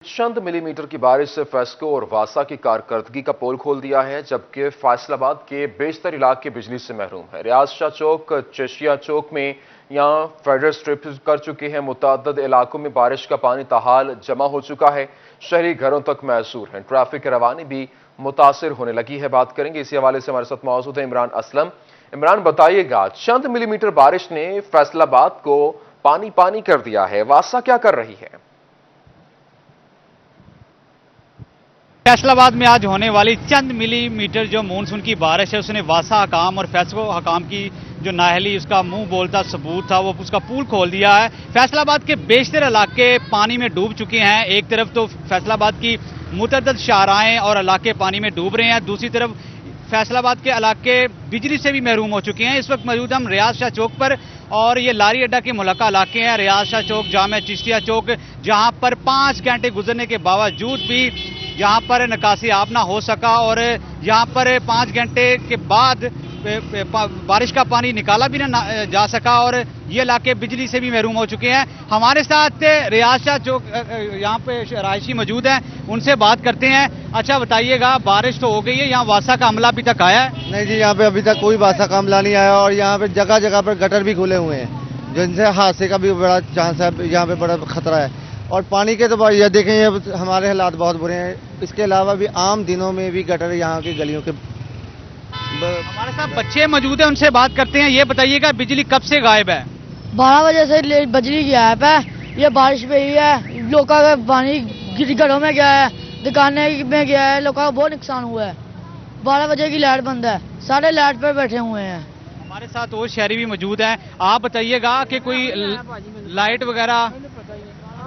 चंद millimetre की बारिश से फेस्को और वासा की कारकर्दगी का पोल खोल दिया है, जबकि फैसलाबाद के बेशतर इलाके बिजली से महरूम है। रियाज शाह चौक, चेशिया चौक में यहां फेडर स्ट्रिप कर चुके हैं। मुतअद्दिद इलाकों में बारिश का पानी ताहाल जमा हो चुका है। शहरी घरों तक मैसूर है। ट्रैफिक की रवानी भी मुतासिर होने लगी है। बात करेंगे इसी हवाले से। हमारे साथ मौजूद है इमरान असलम। इमरान, बताइएगा, चंद मिलीमीटर बारिश ने फैसलाबाद को पानी पानी कर दिया है, वासा क्या कर रही है? फैसलाबाद में आज होने वाली चंद मिलीमीटर जो मानसून की बारिश है उसने वासा हकाम और फैसको हकाम की जो नाहली उसका मुंह बोलता सबूत था वो उसका पुल खोल दिया है। फैसलाबाद के बेशतर इलाके पानी में डूब चुके हैं। एक तरफ तो फैसलाबाद की मुतअद्दिद शाहराएं और इलाके पानी में डूब रहे हैं, दूसरी तरफ फैसलाबाद के इलाके बिजली से भी महरूम हो चुके हैं। इस वक्त मौजूद हम रियाज शाह चौक पर और ये लारी अड्डा के मुलाका इलाके हैं। रियाज शाह चौक, जामिया चिश्तिया चौक, जहां पर 5 घंटे गुजरने के बावजूद भी यहाँ पर निकासी आब ना हो सका और यहाँ पर 5 घंटे के बाद बारिश का पानी निकाला भी ना जा सका और ये इलाके बिजली से भी महरूम हो चुके हैं। हमारे साथ रियाज शाह चौक यहाँ पे रहायशी मौजूद हैं, उनसे बात करते हैं। अच्छा बताइएगा, बारिश तो हो गई है, यहाँ वासा का अमला अभी तक आया है? नहीं जी, यहाँ पे अभी तक कोई वासा का अमला नहीं आया और यहाँ पे जगह जगह पर गटर भी खुले हुए हैं, जिनसे हादसे का भी बड़ा चांस है। यहाँ पे बड़ा खतरा है और पानी के तो ये देखें, ये हमारे हालात बहुत बुरे हैं। इसके अलावा भी आम दिनों में भी गटर यहाँ की गलियों के हमारे साथ बच्चे मौजूद हैं, उनसे बात करते हैं। ये बताइएगा, बिजली कब से गायब है? 12 बजे से बिजली गायब है। ये बारिश पे ही है, लोगों का पानी घरों में गया है, दुकानें में गया है, लोगों का बहुत नुकसान हुआ है। 12 बजे की लाइट बंद है, सारे लाइट पर बैठे हुए हैं। हमारे साथ और शहरी भी मौजूद हैं। आप बताइएगा कि कोई लाइट वगैरह?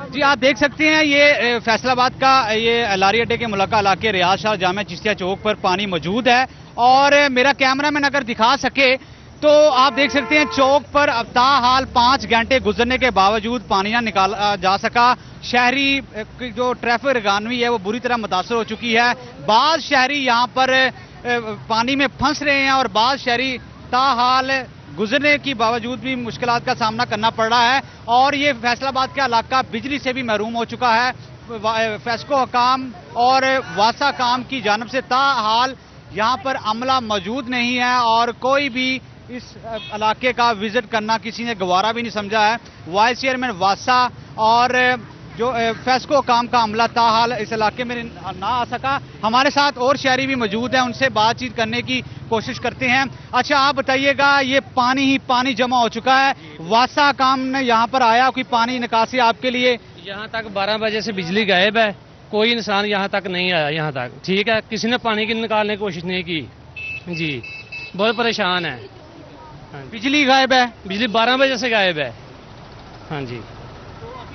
जी, आप देख सकते हैं ये फैसलाबाद का ये लारी अड्डे के मुलाका इलाके रियाज शाह जामिया चिश्तिया चौक पर पानी मौजूद है और मेरा कैमरामैन अगर दिखा सके तो आप देख सकते हैं चौक पर अब ताहाल 5 घंटे गुजरने के बावजूद पानी ना निकाला जा सका। शहरी की जो ट्रैफिक रवानगी है वो बुरी तरह मुतासर हो चुकी है। बाज़ शहरी यहाँ पर पानी में फंस रहे हैं और बाज़ शहरी ताहाल गुजरने की बावजूद भी मुश्किलात का सामना करना पड़ रहा है और ये फैसलाबाद का इलाका बिजली से भी महरूम हो चुका है। फेस्को हकाम और वासा काम की जानिब से ताहाल यहाँ पर अमला मौजूद नहीं है और कोई भी इस इलाके का विजिट करना किसी ने गवारा भी नहीं समझा है। वाइस चेयरमैन वासा और जो फेस्को काम का अमला ताहाल इस इलाके में ना आ सका। हमारे साथ और शहरी भी मौजूद हैं, उनसे बातचीत करने की कोशिश करते हैं। अच्छा, आप बताइएगा, ये पानी ही पानी जमा हो चुका है, वासा काम ने यहाँ पर आया कोई पानी निकासी आपके लिए? यहाँ तक 12 बजे से बिजली गायब है, कोई इंसान यहाँ तक नहीं आया। यहाँ तक ठीक है, किसी ने पानी की निकालने की कोशिश नहीं की जी, बहुत परेशान है। बिजली गायब है? बिजली 12 बजे से गायब है। हाँ जी।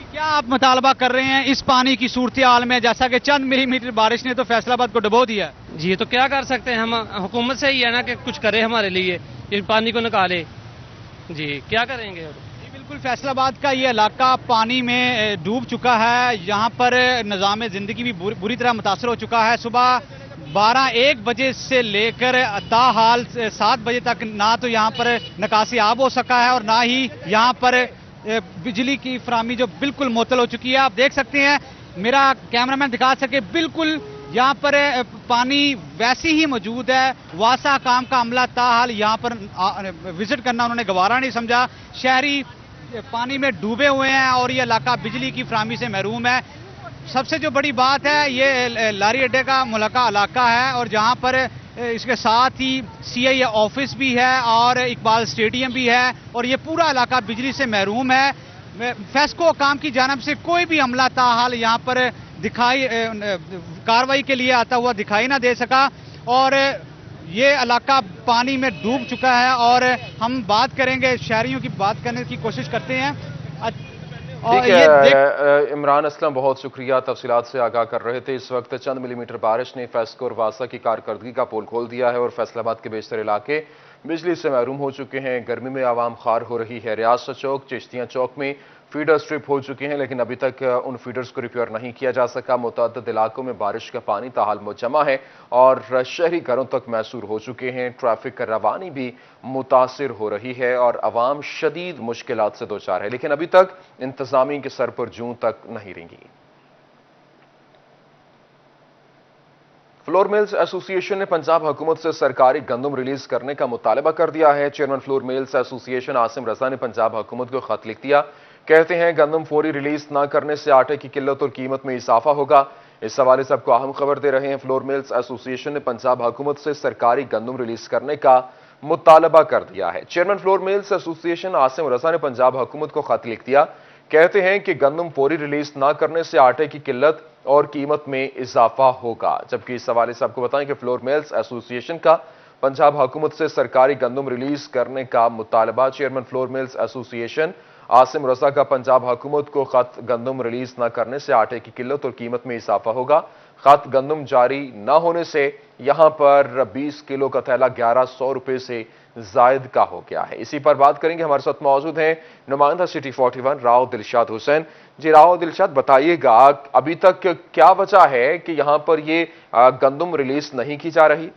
क्या आप मुतालबा कर रहे हैं इस पानी की सूरत हाल में, जैसा कि चंद मिलीमीटर बारिश ने तो फैसलाबाद को डुबो दिया? जी, तो क्या कर सकते हैं हम, हुकूमत से ही है ना कि कुछ करे हमारे लिए, इस पानी को निकाले। जी, क्या करेंगे? जी बिल्कुल, फैसलाबाद का ये इलाका पानी में डूब चुका है। यहाँ पर निज़ाम ज़िंदगी भी बुरी तरह मुतासर हो चुका है। सुबह 12-1 बजे से लेकर ताहाल 7 बजे तक ना तो यहाँ पर निकासी आब हो सका है और ना ही यहाँ पर बिजली की फराहमी जो बिल्कुल मुअत्तल हो चुकी है। आप देख सकते हैं, मेरा कैमरामैन दिखा सके, बिल्कुल यहाँ पर पानी वैसी ही मौजूद है। वासा काम का अमला ताहाल यहाँ पर विजिट करना उन्होंने गवारा नहीं समझा। शहरी पानी में डूबे हुए हैं और ये इलाका बिजली की फराहमी से महरूम है। सबसे जो बड़ी बात है, ये लारी अड्डे का मुलाका इलाका है और जहाँ पर इसके साथ ही CIA ऑफिस भी है और इकबाल स्टेडियम भी है और ये पूरा इलाका बिजली से महरूम है। फेस्को काम की जानिब से कोई भी अमला ताहाल यहाँ पर कार्रवाई के लिए आता हुआ दिखाई ना दे सका और ये इलाका पानी में डूब चुका है और हम बात करेंगे, शहरियों की बात करने की कोशिश करते हैं। ठीक है इमरान असलम, बहुत शुक्रिया, तफसीलात से आगाह कर रहे थे। इस वक्त चंद मिलीमीटर बारिश ने फेस्को और वासा की कारकर्दगी का पोल खोल दिया है और फैसलाबाद के बेशतर इलाके बिजली से महरूम हो चुके हैं। गर्मी में आवाम खार हो रही है। रियाज शाह चौक, चिश्तिया चौक में फीडर स्ट्रिप हो चुके हैं, लेकिन अभी तक उन फीडर्स को रिपेयर नहीं किया जा सका। मुतअद्दिद इलाकों में बारिश का पानी ताहाल जमा है और शहरी घरों तक मैसूर हो चुके हैं। ट्रैफिक रवानी भी मुतासिर हो रही है और अवाम शदीद मुश्किलात से दो चार है, लेकिन अभी तक इंतजामिया के सर पर जूं तक नहीं रेंगी। फ्लोर मिल्स एसोसिएशन ने पंजाब हुकूमत से सरकारी गंदम रिलीज करने का मुतालबा कर दिया है। Chairman flour mills association Asim Raza ने पंजाब हुकूमत को खत लिख दिया। कहते हैं गंदम फौरी रिलीज न करने से आटे की किल्लत और कीमत में इजाफा होगा। इस हवाले से आपको अहम खबर दे रहे हैं। फ्लोर मिल्स एसोसिएशन ने पंजाब हुकूमत से सरकारी गंदम रिलीज करने का मुतालबा कर दिया है। Chairman flour mills association Asim Raza ने पंजाब हुकूमत को खत लिख दिया। कहते हैं कि गंदम फौरी रिलीज न करने से आटे की किल्लत और कीमत में इजाफा होगा। जबकि इस हवाले से आपको बताएं कि फ्लोर मिल्स एसोसिएशन का पंजाब हुकूमत से सरकारी गंदम रिलीज करने का मुतालबा। Chairman flour mills association Asim Raza का पंजाब हुकूमत को खत गंदम रिलीज न करने से आटे की किल्लत और कीमत में इजाफा होगा। खत गंदम जारी न होने से यहां पर 20 किलो का थैला 1100 रुपए से जायद का हो गया है। इसी पर बात करेंगे। हमारे साथ मौजूद हैं नुमाइंदा सिटी 41 राव दिलशाद हुसैन। जी राव दिलशाद, बताइएगा अभी तक क्या वजह है कि यहां पर ये गंदम रिलीज नहीं की जा रही?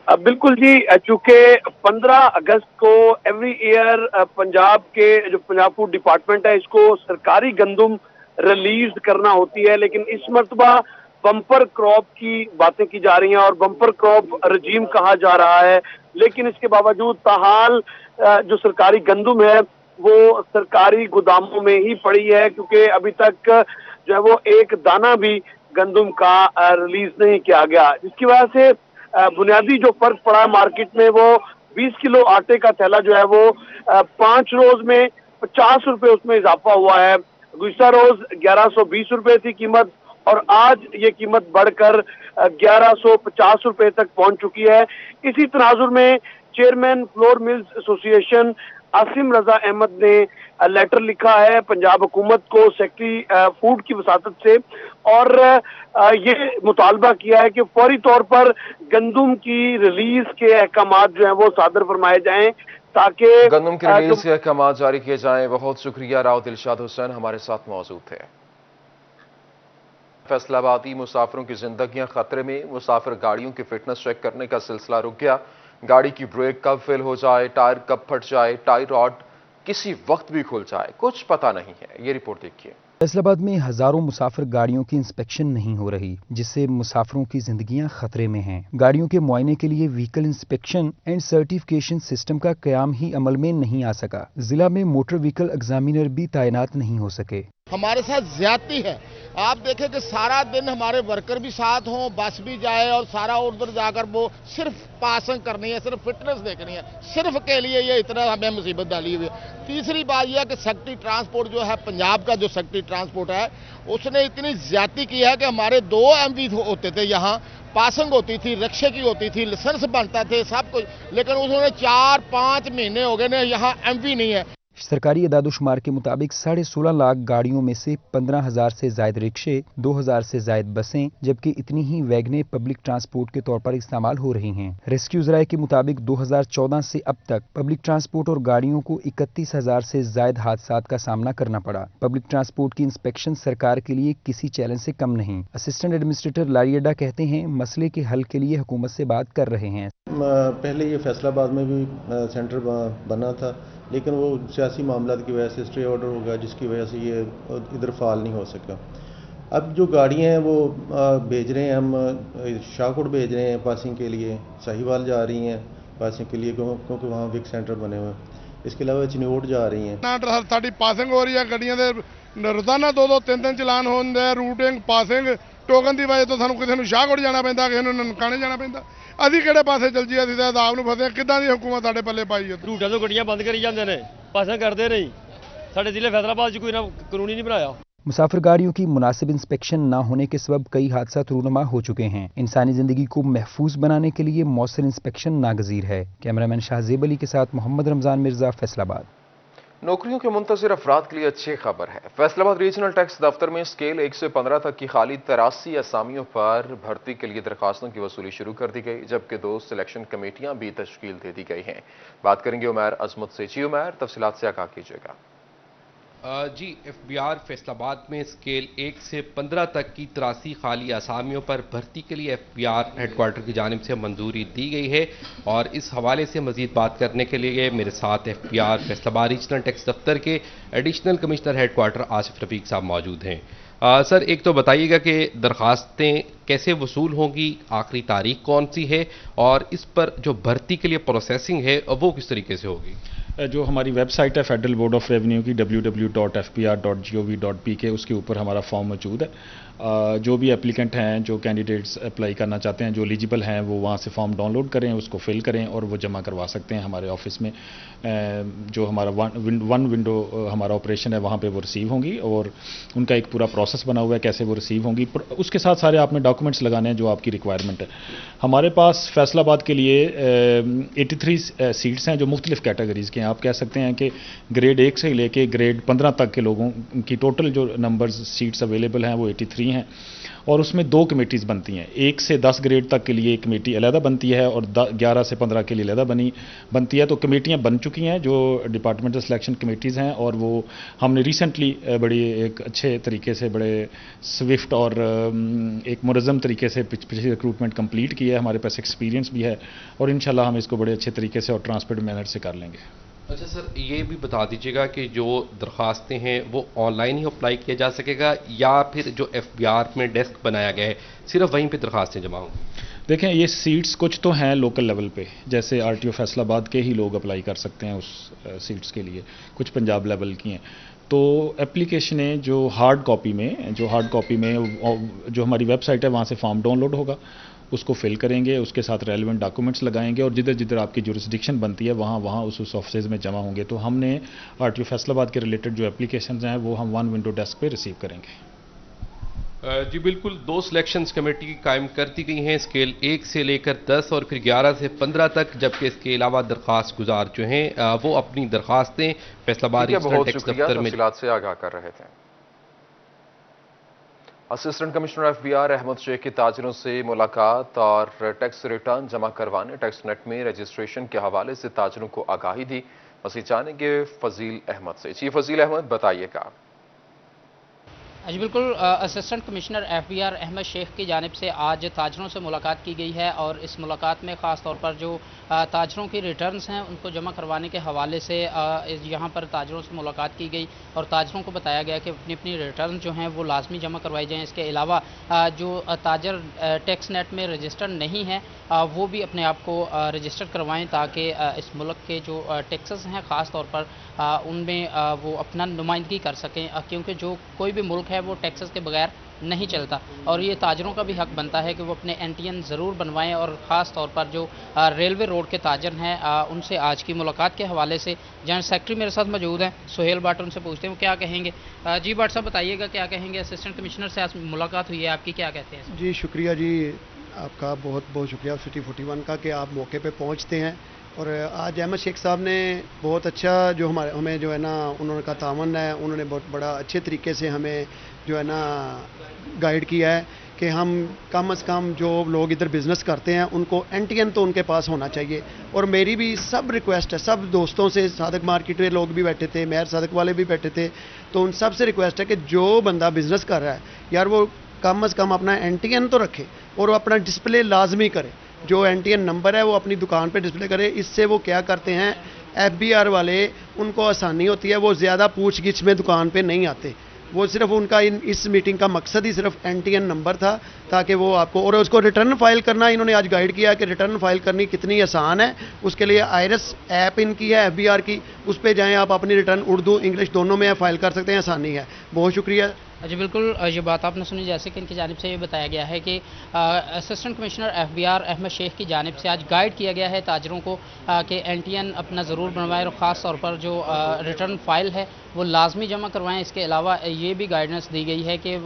बिल्कुल जी, चूंकि 15 अगस्त को एवरी ईयर पंजाब के जो पंजाब फूड डिपार्टमेंट है इसको सरकारी गंदम रिलीज करना होती है, लेकिन इस मर्तबा बम्पर क्रॉप की बातें की जा रही हैं और बम्पर क्रॉप रजीम कहा जा रहा है। लेकिन इसके बावजूद ताहाल जो सरकारी गंदम है वो सरकारी गोदामों में ही पड़ी है, क्योंकि अभी तक जो है वो एक दाना भी गंदम का रिलीज नहीं किया गया, जिसकी वजह से बुनियादी जो फर्क पड़ा है मार्केट में वो 20 किलो आटे का थैला जो है वो 5 रोज में 50 रुपए उसमें इजाफा हुआ है। गुज़िश्ता रोज 1120 रुपए थी कीमत और आज ये कीमत बढ़कर 1150 रुपए तक पहुंच चुकी है। इसी तनाजुर में chairman flour mills association Asim Raza Ahmed ने लेटर लिखा है पंजाब हुकूमत को सेक्रेटरी फूड की वसातत से और ये मुतालबा किया है कि फौरी तौर पर गंदम की रिलीज के अहकामात जो हैं वो सादर फरमाए जाएं ताकि गंदम की रिलीज के अहकामात जारी किए जाएं। बहुत शुक्रिया राव दिलशाद हुसैन हमारे साथ मौजूद थे। फैसलाबादी मुसाफिरों की जिंदगियां खतरे में। मुसाफिर गाड़ियों की फिटनेस चेक करने का सिलसिला रुक गया। गाड़ी की ब्रेक कब फेल हो जाए, टायर कब फट जाए, टायर रॉड किसी वक्त भी खुल जाए, कुछ पता नहीं है। ये रिपोर्ट देखिए। फैसलाबाद में हजारों मुसाफिर गाड़ियों की इंस्पेक्शन नहीं हो रही, जिससे मुसाफिरों की जिंदगियां खतरे में हैं। गाड़ियों के मुआयने के लिए vehicle inspection and certification system का कयाम ही अमल में नहीं आ सका। जिला में मोटर व्हीकल एग्जामिनर भी तैनात नहीं हो सके। हमारे साथ ज्यादती है। आप देखें कि सारा दिन हमारे वर्कर भी साथ हों, बस भी जाए और सारा उधर जाकर वो सिर्फ पासिंग करनी है, सिर्फ फिटनेस देखनी है, सिर्फ के लिए ये इतना हमें मुसीबत डाली हुई है। तीसरी बात यह कि सेक्रेटरी ट्रांसपोर्ट जो है पंजाब का, जो सेक्रेटरी ट्रांसपोर्ट है उसने इतनी ज्यादती की है कि हमारे 2 MV होते थे, यहाँ पासिंग होती थी, रिक्शे की होती थी, लाइसेंस बनता थे सब कुछ, लेकिन उन्होंने 4-5 महीने हो गए ना, यहाँ MV नहीं है। सरकारी अदादोशुमार के मुताबिक 16.5 लाख गाड़ियों में से 15,000 से जायद रिक्शे, 2,000 से जायद बसें, जबकि इतनी ही वैगनें पब्लिक ट्रांसपोर्ट के तौर पर इस्तेमाल हो रही हैं। रेस्क्यू ज़राए के मुताबिक 2014 से अब तक पब्लिक ट्रांसपोर्ट और गाड़ियों को 31,000 से जायद हादसात का सामना करना पड़ा। पब्लिक ट्रांसपोर्ट की इंस्पेक्शन सरकार के लिए किसी चैलेंज से कम नहीं। असिस्टेंट एडमिनिस्ट्रेटर लारी अड्डा कहते हैं मसले के हल के लिए हुकूमत से बात कर रहे हैं। पहले ये फैसलाबाद में भी सेंटर बना था, लेकिन वो सियासी मामला की वजह से स्टे ऑर्डर हो गया, जिसकी वजह से ये इधर फाल नहीं हो सका। अब जो गाड़ियाँ हैं वो भेज रहे हैं, हम शाहकोट भेज रहे हैं पासिंग के लिए, साहिवाल जा रही हैं पासिंग के लिए क्योंकि वहाँ विक सेंटर बने हुए हैं। इसके अलावा चिनोट जा रही हैं। साड़ी पासिंग हो रही है, गड्डियां दे रोजाना 2-3 चलान होंगे, रूटिंग पासिंग टोकन की वजह तो सानू किसी ਨੂੰ शाहकोट जाना पैंदा, किसी ਨੂੰ ननकाने जाना पैंदा। ਅਸੀਂ ਕਿਹੜੇ ਪਾਸੇ ਚੱਲ ਜੀ, ਅਸੀਂ ਤਾਂ ਆਪ ਨੂੰ ਫਸੇ। ਕਿੱਦਾਂ ਦੀ हुकूमत ਸਾਡੇ ਪੱਲੇ ਪਾਈ ਹੈ? रूटा तो गड्डियां बंद करी जाते हैं, पासिंग करते नहीं। साढ़े जिले फैसलाबाद च कोई ना कानून ही नहीं बनाया। मुसाफिर गाड़ियों की मुनासिब इंस्पेक्शन न होने के सबब कई हादसा रूनुमा हो चुके हैं। इंसानी जिंदगी को महफूज बनाने के लिए मौसर इंस्पेक्शन नागजीर है। कैमरामैन शाहजेब अली के साथ मोहम्मद रमजान मिर्जा, फैसलाबाद। नौकरियों के मुंतज़िर अफराद के लिए अच्छी खबर है। फैसलाबाद रीजनल टैक्स दफ्तर में स्केल 1 से 15 तक की खाली 83 असामियों पर भर्ती के लिए दरखास्तों की वसूली शुरू कर दी गई, जबकि 2 सिलेक्शन कमेटियां भी तश्कील दे दी गई हैं। बात करेंगे उमैर अजमत से। जी उमैर, तफसीलात से आगाह कीजिएगा। जी, FBR फैसलाबाद में स्केल 1 से 15 तक की 83 खाली असामियों पर भर्ती के लिए FBR हेडक्वार्टर की जानिब से मंजूरी दी गई है और इस हवाले से मजीद बात करने के लिए मेरे साथ FBR फैसलाबाद रीजनल टैक्स दफ्तर के additional commissioner headquarter Asif Rafiq साहब मौजूद हैं। सर एक तो बताइएगा कि दरखास्तें कैसे वसूल होंगी, आखिरी तारीख कौन सी है और इस पर जो भर्ती के लिए प्रोसेसिंग है वो किस तरीके से होगी? जो हमारी वेबसाइट है फेडरल बोर्ड ऑफ रेवेन्यू की www.fbr.gov.pk, उसके ऊपर हमारा फॉर्म मौजूद है। जो भी एप्लीकेंट हैं, जो कैंडिडेट्स अप्लाई करना चाहते हैं, जो एलिजिबल हैं, वो वहाँ से फॉर्म डाउनलोड करें, उसको फिल करें और वो जमा करवा सकते हैं हमारे ऑफिस में। जो हमारा वन विंडो हमारा ऑपरेशन है वहाँ पे वो रिसीव होंगी और उनका एक पूरा प्रोसेस बना हुआ है कैसे वो रिसीव होंगी। उसके साथ सारे आपने डॉक्यूमेंट्स लगाने हैं जो आपकी रिक्वायरमेंट है। हमारे पास फैसलाबाद के लिए 83 सीट्स हैं जो मुख्तलिफ कैटेगरीज़ के हैं। आप कह सकते हैं कि ग्रेड 1 से लेके ग्रेड 15 तक के लोगों की टोटल जो नंबर्स सीट्स अवेलेबल हैं वो 83 हैं और उसमें 2 कमेटीज़ बनती हैं। 1 से 10 ग्रेड तक के लिए कमेटी अलहदा बनती है और 11 से 15 के लिए अलहदा बनती है। तो कमेटियां बन चुकी हैं जो डिपार्टमेंटल सिलेक्शन कमेटीज़ हैं और वो हमने रिसेंटली बड़ी एक अच्छे तरीके से बड़े स्विफ्ट और एक मुनज़्ज़म तरीके से पिछली रिक्रूटमेंट कंप्लीट की है। हमारे पास एक्सपीरियंस भी है और इंशाल्लाह हम इसको बड़े अच्छे तरीके से और ट्रांसपेरेंट मैनर से कर लेंगे। अच्छा सर, ये भी बता दीजिएगा कि जो दरखास्तें हैं वो ऑनलाइन ही अप्लाई किया जा सकेगा या फिर जो FBR में डेस्क बनाया गया है सिर्फ वहीं पे दरखास्तें जमा होंगी? देखें, ये सीट्स कुछ तो हैं लोकल लेवल पे, जैसे RTO फैसलाबाद के ही लोग अप्लाई कर सकते हैं उस सीट्स के लिए, कुछ पंजाब लेवल की हैं। तो एप्लीकेशनें जो हार्ड कॉपी में जो हमारी वेबसाइट है वहाँ से फॉर्म डाउनलोड होगा, उसको फिल करेंगे, उसके साथ रेलिवेंट डॉक्यूमेंट्स लगाएंगे और जिधर जिधर आपकी जुरिस्डिक्शन बनती है वहाँ उस ऑफिस में जमा होंगे। तो हमने RTO फैसलाबाद के रिलेटेड जो एप्लीकेशंस हैं वो हम वन विंडो डेस्क पे रिसीव करेंगे। जी बिल्कुल, 2 सिलेक्शंस कमेटी कायम कर दी गई हैं, स्केल 1 से लेकर 10 और फिर 11 से 15 तक, जबकि इसके अलावा दरखास्त गुजार जो हैं वो अपनी दरखास्तें फैसलाबाद टैक्स दफ्तर में से आगाह कर रहे थे। Assistant commissioner FBR Ahmed Sheikh की ताजिरों से मुलाकात और टैक्स रिटर्न जमा करवाने, टैक्स नेट में रजिस्ट्रेशन के हवाले से ताजिरों को आगाही दी। मज़ीद जानेंगे फजील अहमद से। जी फजील अहमद, बताइएगा। जी बिल्कुल, assistant commissioner FBR Ahmed Sheikh की जानिब से आज ताजरों से मुलाकात की गई है और इस मुलाकात में ख़ास तौर पर जो ताजरों की रिटर्न्स हैं उनको जमा करवाने के हवाले से यहाँ पर ताजरों से मुलाकात की गई और ताजरों को बताया गया कि अपनी अपनी रिटर्न जो हैं वो लाजमी जमा करवाई जाएँ। इसके अलावा जो ताजर टैक्स नेट में रजिस्टर्ड नहीं है वो भी अपने आप को रजिस्टर करवाएँ ताकि इस मुल्क के जो टैक्सेस हैं ख़ास तौर पर उनमें वो अपना नुमाइंदगी कर सकें, क्योंकि जो कोई भी मुल्क है वो टैक्सेस के बगैर नहीं चलता और ये ताजरों का भी हक बनता है कि वो अपने NTN ज़रूर बनवाएं। और ख़ास तौर पर जो रेलवे रोड के ताजर हैं उनसे आज की मुलाकात के हवाले से जॉइंट सेक्रेटरी मेरे साथ मौजूद हैं सुहेल भट्ट, उनसे पूछते हैं वो क्या कहेंगे। जी भट्ट साहब, बताइएगा क्या कहेंगे। असिस्टेंट कमिश्नर से आज मुलाकात हुई है आपकी, क्या कहते हैं? जी शुक्रिया जी, आपका बहुत बहुत शुक्रिया सिटी 41 का कि आप मौके पर पहुँचते हैं। और आज अहमद शेख साहब ने बहुत अच्छा जो हमें जो है ना उन्होंने का तावन है, उन्होंने बहुत बड़ा अच्छे तरीके से हमें जो है ना गाइड किया है कि हम कम से कम जो लोग इधर बिज़नेस करते हैं उनको NTN तो उनके पास होना चाहिए। और मेरी भी सब रिक्वेस्ट है, सब दोस्तों से, सादक मार्केट में लोग भी बैठे थे, मेयर सादक वाले भी बैठे थे, तो उन सब से रिक्वेस्ट है कि जो बंदा बिज़नेस कर रहा है यार वो कम से कम अपना NTN तो रखे और वो अपना डिस्प्ले लाजमी करे। जो NTN नंबर है वो अपनी दुकान पे डिस्प्ले करे। इससे वो क्या करते हैं, FBR वाले उनको आसानी होती है, वो ज़्यादा पूछ-गिछ में दुकान पे नहीं आते। वो सिर्फ उनका इस मीटिंग का मकसद ही सिर्फ NTN नंबर था ताकि वो आपको, और उसको रिटर्न फाइल करना इन्होंने आज गाइड किया कि रिटर्न फाइल करनी कितनी आसान है। उसके लिए आयरस ऐप इनकी है FBR की, उस पर जाएँ आप अपनी रिटर्न उर्दू इंग्लिश दोनों में फाइल कर सकते हैं, आसानी है। बहुत शुक्रिया। जी बिल्कुल, ये बात आपने सुनी जैसे कि इनकी जानिब से ये बताया गया है कि assistant commissioner FBR Ahmed Sheikh की जानिब से आज गाइड किया गया है ताजरों को कि NTN अपना ज़रूर बनवाएं और ख़ास तौर पर जो रिटर्न फाइल है वो लाजमी जमा करवाएं। इसके अलावा ये भी गाइडेंस दी गई है कि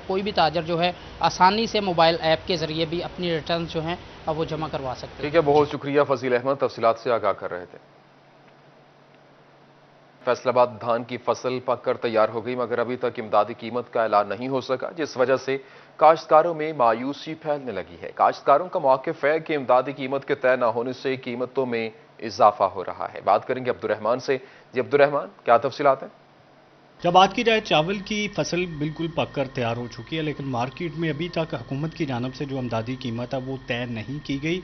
कोई भी ताजर जो है आसानी से मोबाइल ऐप के ज़रिए भी अपनी रिटर्न जो हैं वो जमा करवा सकते हैं। ठीक है, बहुत शुक्रिया फजील अहमद, तफसीलात से आगाह कर रहे थे। फैसलाबाद धान की फसल पककर तैयार हो गई मगर अभी तक इमदादी कीमत का ऐलान नहीं हो सका, जिस वजह से काश्तकारों में मायूसी फैलने लगी है। काश्तकारों का मौक़िफ़ है कि इमदादी कीमत के तय न होने से कीमतों में इजाफा हो रहा है। बात करेंगे अब्दुर्रहमान से। जी अब्दुर्रहमान, क्या तफसीलात हैं? जब बात की जाए, चावल की फसल बिल्कुल पककर तैयार हो चुकी है, लेकिन मार्केट में अभी तक हुकूमत की जानिब से जो इमदादी कीमत है वो तय नहीं की गई,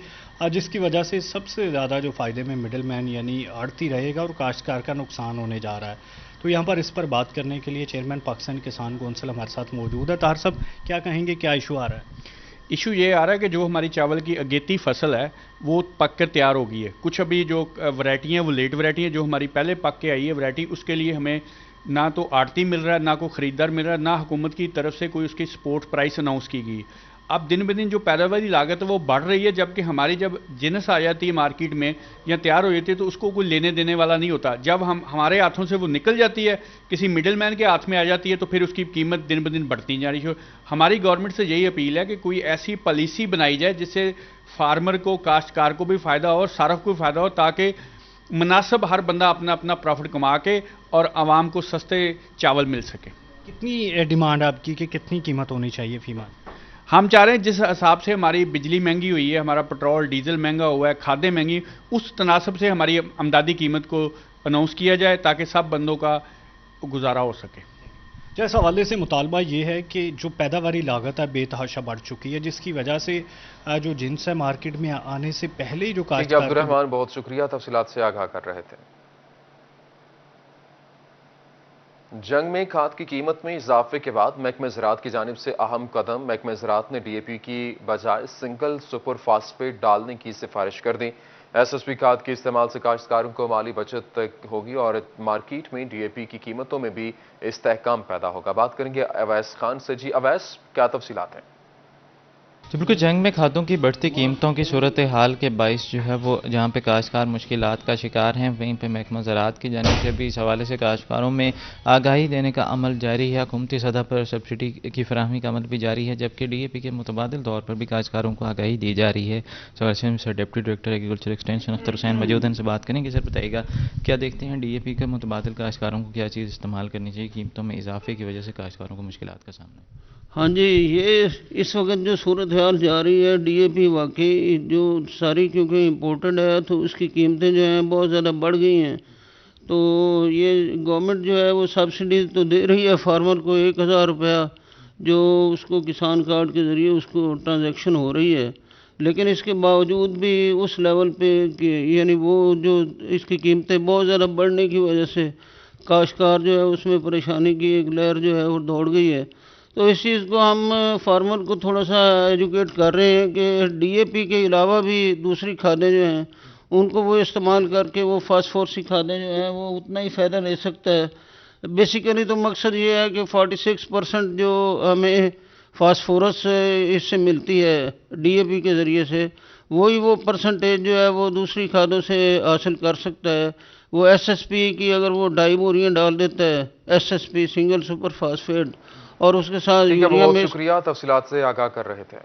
जिसकी वजह से सबसे ज़्यादा जो फ़ायदे में मिडल मैन यानी आड़ती रहेगा और काश्तकार का नुकसान होने जा रहा है। तो यहाँ पर इस पर बात करने के लिए चेयरमैन पाकिस्तान किसान कौंसिल हमारे साथ मौजूद है। तार साहब, क्या कहेंगे, क्या इशू आ रहा है? इशू ये आ रहा है कि जो हमारी चावल की अगेती फसल है वो पक कर तैयार हो गई है। कुछ अभी जो वैरायटी हैं वो लेट वैरायटी है। जो हमारी पहले पक के आई है वैरायटी, उसके लिए हमें ना तो आड़ती मिल रहा है, ना कोई ख़रीदार मिल रहा है, ना हुकूमत की तरफ से कोई उसकी सपोर्ट प्राइस अनाउंस की गई। अब दिन ब दिन जो पैदावारी लागत है वो बढ़ रही है, जबकि हमारी जब जिनस आ जाती है मार्केट में या तैयार हो जाती है तो उसको कोई लेने देने वाला नहीं होता। जब हमारे हाथों से वो निकल जाती है, किसी मिडिल मैन के हाथ में आ जाती है, तो फिर उसकी कीमत दिन ब दिन बढ़ती जा रही है। हमारी गवर्नमेंट से यही अपील है कि कोई ऐसी पॉलिसी बनाई जाए जिससे फार्मर को, काश्तकार को भी फ़ायदा हो और सारफ को भी फ़ायदा हो, ताकि मुनासिब हर बंदा अपना अपना प्रॉफिट कमा के और आवाम को सस्ते चावल मिल सके। कितनी डिमांड आपकी कि कितनी कीमत होनी चाहिए फीमा? हम चाह रहे हैं जिस हिसाब से हमारी बिजली महंगी हुई है, हमारा पेट्रोल डीजल महंगा हुआ है, खादें महंगी, उस तनासब से हमारी आमदादी कीमत को अनाउंस किया जाए ताकि सब बंदों का गुजारा हो सके। इस हवाले से मुतालबा ये है कि जो पैदावारी लागत है बेतहाशा बढ़ चुकी है, जिसकी वजह से जो जिन्स है मार्केट में आने से पहले ही जो काश्तकार। अब्दुर्रहमान, बहुत शुक्रिया, तफसीलात से आगाह कर रहे थे। जंग में खाद की कीमत में इजाफे के बाद महकमे ज़राअत की जानिब से अहम कदम। महकमे ज़राअत ने डीएपी की बजाय सिंगल सुपर फास्फेट डालने की सिफारिश कर दी। एसएसपी खाद के इस्तेमाल से काश्तकारों को माली बचत होगी और मार्केट में डीएपी की कीमतों में भी इस्तेहकाम पैदा होगा। बात करेंगे अवैस खान से। जी अवैस, क्या तफसीलात हैं? तो बिल्कुल, जंग में खादों की बढ़ती कीमतों की सूरत हाल के बाइस जो है वो जहाँ पे काश्तकार मुश्किलात का शिकार हैं, वहीं पे महकमा ज़राअत की जानिब से भी इस हवाले से काश्तकारों में आगाही देने का अमल जारी है। हुकूमती सतह पर सब्सिडी की फराहमी का अमल भी जारी है, जबकि डीएपी के मुतबादिल तौर पर भी काश्तकारों को आगाही दी जा रही है। Sir deputy director agriculture extension Akhtar Hussain मौजूद हैं, से बात करेंगे। सर बताइएगा, क्या देखते हैं डीएपी के मुतबादिल काश्तकारों को क्या चीज़ इस्तेमाल करनी चाहिए? कीमतों में इजाफे की वजह से काश्तकारों को मुश्किलात का सामना। हाँ जी, ये इस वक्त जो सूरत हाल जा रही है, डीएपी वाकई जो सारी क्योंकि इम्पोर्टेड है तो उसकी कीमतें जो हैं बहुत ज़्यादा बढ़ गई हैं। तो ये गवर्नमेंट जो है वो सब्सिडी तो दे रही है फार्मर को 1000 रुपया, जो उसको किसान कार्ड के ज़रिए उसको ट्रांजैक्शन हो रही है, लेकिन इसके बावजूद भी उस लेवल पे कि यानी वो जो इसकी कीमतें बहुत ज़्यादा बढ़ने की वजह से काश्तकार जो है उसमें परेशानी की एक लहर जो है वो दौड़ गई है। तो इस चीज़ को हम फार्मर को थोड़ा सा एजुकेट कर रहे हैं कि डीएपी के अलावा भी दूसरी खादें जो हैं उनको वो इस्तेमाल करके वो फास्फोरस की खादें जो हैं वो उतना ही फ़ायदा ले सकता है। बेसिकली तो मकसद ये है कि 46% जो हमें फास्फोरस इससे मिलती है डीएपी के ज़रिए से, वही वो परसेंटेज जो है वो दूसरी खादों से हासिल कर सकता है। वो एसएसपी की अगर वो डाई बोरियाँ डाल देता है, एसएसपी सिंगल सुपर फास्फेट, और उसके साथ यूरिया में। शुक्रिया, तफसीलात से आगाह कर रहे थे।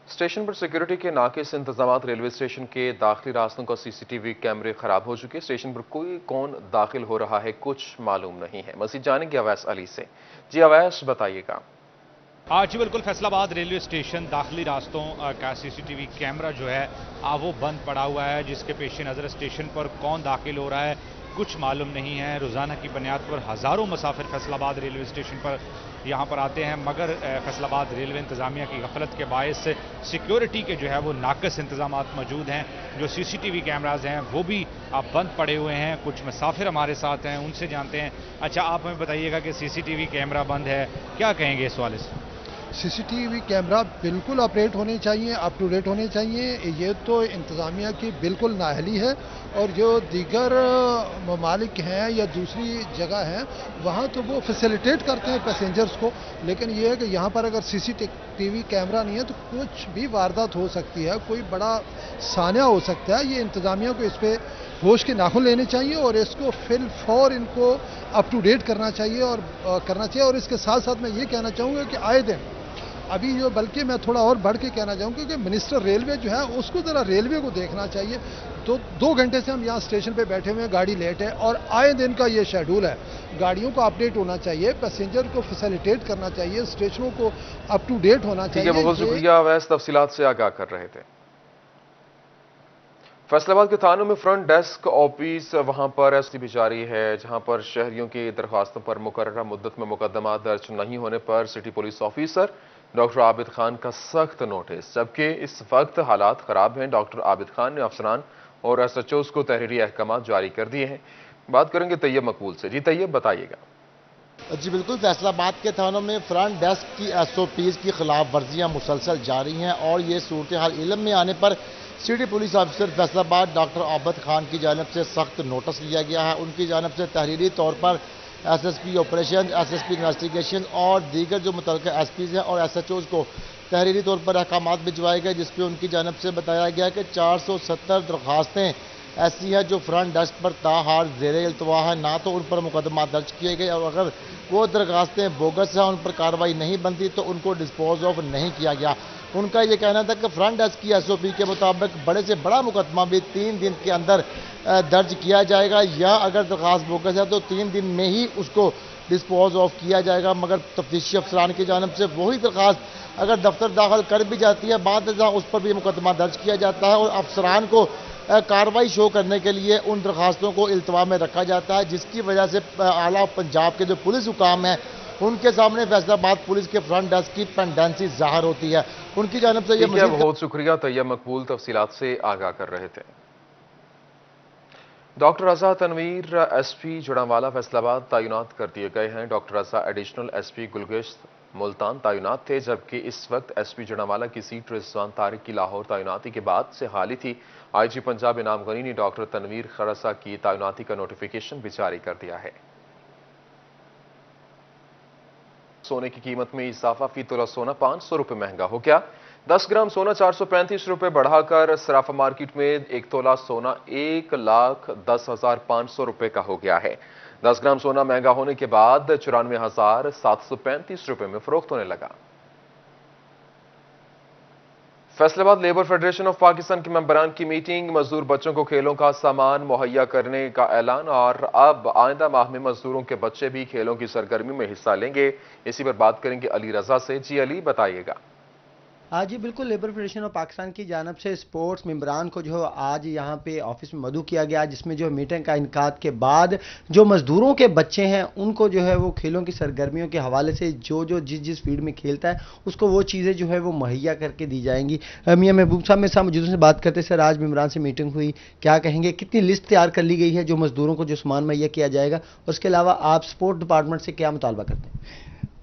स्टेशन पर सिक्योरिटी के नाकिस इंतजाम। रेलवे स्टेशन के दाखिली रास्तों का सीसीटीवी कैमरे खराब हो चुके। स्टेशन पर कोई कौन दाखिल हो रहा है कुछ मालूम नहीं है। मज़ीद जानेंगे अवैस अली से। जी अवैस, बताइएगा। आज बिल्कुल फैसलाबाद रेलवे स्टेशन दाखिली रास्तों का सीसीटीवी कैमरा जो है वो बंद पड़ा हुआ है, जिसके पेश नज़र स्टेशन पर कौन दाखिल हो रहा है कुछ मालूम नहीं है। रोज़ाना की बुनियाद पर हज़ारों मुसाफिर फैसलाबाद रेलवे स्टेशन पर यहाँ पर आते हैं, मगर फैसलाबाद रेलवे इंतज़ामिया की गफलत के बायस सिक्योरिटी के जो है वो नाकस इंतजाम मौजूद हैं। जो सीसीटीवी कैमराज हैं वो भी बंद पड़े हुए हैं। कुछ मुसाफिर हमारे साथ हैं, उनसे जानते हैं। अच्छा, आप हमें बताइएगा कि सीसीटीवी कैमरा बंद है, क्या कहेंगे इस वाले से? सीसीटीवी कैमरा बिल्कुल ऑपरेट होने चाहिए, अप टू डेट होने चाहिए। ये तो इंतज़ामिया की बिल्कुल नाअहली है, और जो दीगर ममालिक हैं या दूसरी जगह हैं वहाँ तो वो फैसिलिटेट करते हैं पैसेंजर्स को, लेकिन ये है कि यहाँ पर अगर सीसीटीवी कैमरा नहीं है तो कुछ भी वारदात हो सकती है, कोई बड़ा सान्या हो सकता है। ये इंतज़ामिया को इस पर होश के नाखुन लेने चाहिए और इसको फिल फॉर इनको अप टू डेट करना चाहिए और इसके साथ साथ मैं ये कहना चाहूँगा कि आए दिन अभी जो, बल्कि मैं थोड़ा और बढ़ के कहना चाहूँगा कि मिनिस्टर रेलवे जो है उसको ज़रा रेलवे को देखना चाहिए। तो 2 घंटे से हम यहाँ स्टेशन पे बैठे हुए हैं, गाड़ी लेट है, और आए दिन का ये शेड्यूल है। गाड़ियों को अपडेट होना चाहिए, पैसेंजर को फैसिलिटेट करना चाहिए, स्टेशनों को अप टू डेट होना चाहिए। बहुत शुक्रिया अवैस, तफसीलात से आगाह कर रहे थे। फैसलाबाद के थानों में फ्रंट डेस्क ऑफिस वहां पर ऐसी भी जारी है, जहां पर शहरियों की दरख्वास्तों पर मुकर्ररा मुद्दत में मुकदमा दर्ज नहीं होने पर city police officer doctor Abid Khan का सख्त नोटिस। जबकि इस वक्त हालात खराब हैं, डॉक्टर आबिद खान ने अफसरान और एसएचओज को तहरीरी अहकाम जारी कर दिए हैं। बात करेंगे तैयब मकबूल से। जी तैयब, बताइएगा। जी बिल्कुल, फैसलाबाद के थानों में फ्रंट डेस्क की SOPs की खिलाफ वर्जियाँ मुसलसल जारी हैं और ये सूरत हाल इल्म में आने पर city police officer Faisalabad doctor Abid Khan की जानिब से सख्त नोटिस लिया गया है। उनकी जानिब से तहरीरी तौर पर SSP ऑपरेशन, SSP इन्वेस्टिगेशन और दीगर जो मुतल्लिक़ SPs हैं और SHOs को तहरीरी तौर पर अहकामात भिजवाए गए, जिसपे उनकी जानिब से बताया गया कि 470 दरख्वास्तें ऐसी हैं जो फ्रंट डेस्क पर ताहार ज़ेरे इल्तवा है, ना तो उन पर मुकदमा दर्ज किए गए और अगर वो दरख्वास्तें बोगस हैं, उन पर कार्रवाई नहीं बनती तो उनको डिस्पोज ऑफ नहीं किया गया। उनका ये कहना था कि फ्रंट डेस्क की SOP के मुताबिक बड़े से बड़ा मुकदमा भी 3 दिन के अंदर दर्ज किया जाएगा, या अगर दरख्वास्त बोगस है तो 3 दिन में ही उसको डिस्पोज ऑफ किया जाएगा। मगर तफ्तीशी अफसरान की जानिब से वही दरख्वास्त अगर दफ्तर दाखिल कर भी जाती है, बाद में उस पर भी मुकदमा दर्ज किया जाता है और अफसरान को कार्रवाई शो करने के लिए उन दरख्वास्तों को इल्तवा में रखा जाता है, जिसकी वजह से आला पंजाब के जो पुलिस हुकाम हैं उनके सामने फैसलाबाद पुलिस के फ्रंट डेस्क की पेंडेंसी जाहिर होती है। उनकी जानिब से ये बहुत शुक्रिया तैयब मकबूल, तफसीलात से आगाह कर रहे थे। डॉक्टर रजा तनवीर SP जुड़ांवाला फैसलाबाद तैनात कर दिए गए हैं। डॉक्टर रजा एडिशनल SP गुलगिश्त मुल्तान तैनात थे, जबकि इस वक्त SP जुड़ांवाला की सीट रिजवान तारिक की लाहौर तैनाती के बाद से खाली थी। IG पंजाब इनाम गनी ने डॉक्टर तनवीर खरसा की तैनाती का नोटिफिकेशन भी जारी कर दिया है। सोने की कीमत में इजाफा, फी तोला सोना 500 रुपए महंगा हो गया। 10 ग्राम सोना 435 रुपए बढ़ाकर सराफा मार्केट में 1 तोला सोना 1,10,500 रुपए का हो गया है। 10 ग्राम सोना महंगा होने के बाद 94,735 रुपए में फरोख्त होने लगा। Faisalabad labour federation of Pakistan के मेंबरान की मीटिंग, मजदूर बच्चों को खेलों का सामान मुहैया करने का ऐलान और अब आइंदा माह में मजदूरों के बच्चे भी खेलों की सरगर्मी में हिस्सा लेंगे। इसी पर बात करेंगे अली रजा से। जी अली, बताइएगा। जी बिल्कुल, लेबर फेडरेशन ऑफ पाकिस्तान की जानब से स्पोर्ट्स मेंबरान को जो आज यहाँ पे ऑफिस में मदऊ किया गया, जिसमें जो मीटिंग का इनकाद के बाद जो मजदूरों के बच्चे हैं उनको जो है वो खेलों की सरगर्मियों के हवाले से जो जिस फील्ड में खेलता है उसको वो चीज़ें जो है वो मुहैया करके दी जाएंगी। मियां महबूब साहब मेरे साथ मौजूद से बात करते। सर, आज मेंबरान से मीटिंग हुई, क्या कहेंगे, कितनी लिस्ट तैयार कर ली गई है जो मजदूरों को जो सामान मुहैया किया जाएगा? उसके अलावा आप स्पोर्ट डिपार्टमेंट से क्या मुतालबा करते हैं?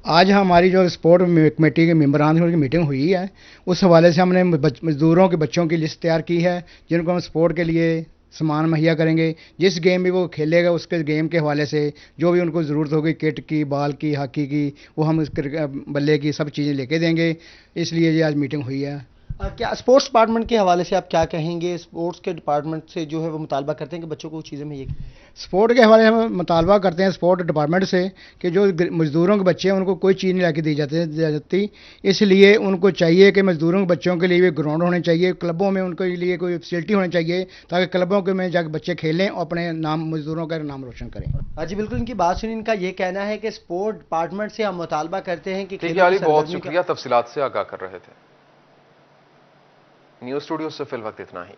आज हमारी जो स्पोर्ट कमेटी के मेंबरान की मीटिंग हुई है, उस हवाले से हमने मजदूरों के बच्चों की लिस्ट तैयार की है जिनको हम स्पोर्ट के लिए सामान मुहैया करेंगे। जिस गेम भी वो खेलेगा उसके गेम के हवाले से जो भी उनको ज़रूरत होगी, किट की, बॉल की, हॉकी की, वो हम बल्ले की सब चीज़ें लेके देंगे। इसलिए ये आज मीटिंग हुई है। क्या स्पोर्ट्स डिपार्टमेंट के हवाले से आप क्या कहेंगे? स्पोर्ट्स के डिपार्टमेंट से जो है वो मुतालबा करते हैं कि बच्चों को चीज़ें में ये स्पोर्ट के हवाले हम मुतालबा करते हैं स्पोर्ट डिपार्टमेंट से कि जो मजदूरों के बच्चे हैं उनको कोई चीज़ नहीं लाके दी जाती। इसलिए उनको चाहिए कि मजदूरों के बच्चों के लिए भी ग्राउंड होने चाहिए, क्लबों में उनके लिए कोई फैसिलिटी होनी चाहिए ताकि क्लबों के में जाकर बच्चे खेलें और अपने नाम मजदूरों का नाम रोशन करें। जी बिल्कुल, इनकी बात सुनी। इनका ये कहना है कि स्पोर्ट डिपार्टमेंट से हम मुतालबा करते हैं कि बहुत शुक्रिया, तफसीलात से आगाह कर रहे थे। न्यूज़ स्टूडियो से फिल वक्त इतना ही।